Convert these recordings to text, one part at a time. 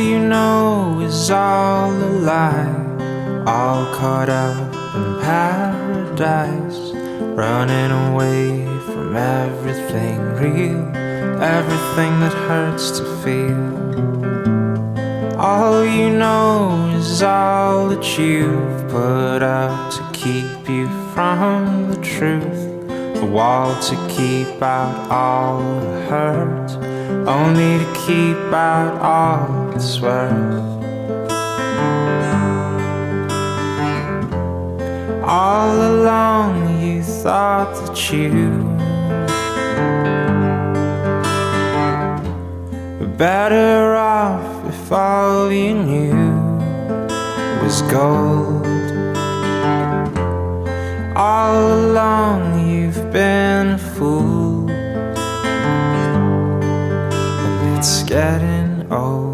you know is all a lie, all caught up in paradise, running away from everything real, everything that hurts to feel. All you know is all that you've put up to keep you from the truth, a wall to keep out all the hurt, only to keep out all that's worth. All along you thought that you were better off if all you knew was gold. All along you've been a fool, and it's getting old.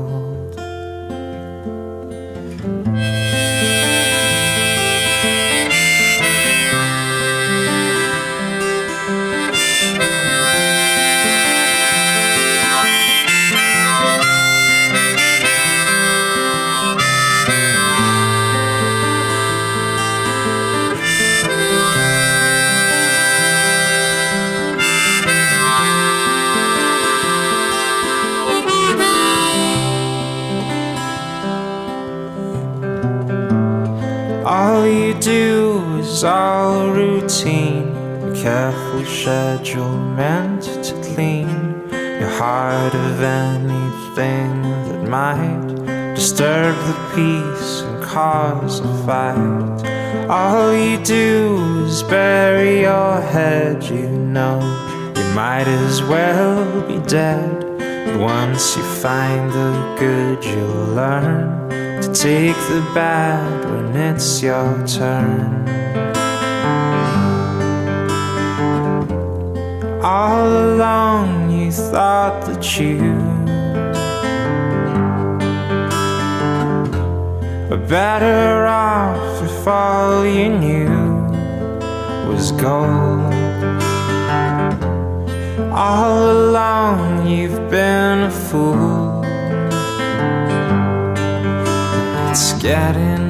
All you do is all routine, a careful schedule meant to clean your heart of anything that might disturb the peace and cause a fight. All you do is bury your head, you know you might as well be dead. But once you find the good, you'll learn to take the bad when it's your turn. All along you thought that you were better off if all you knew was gold. All along you've been a fool, it's getting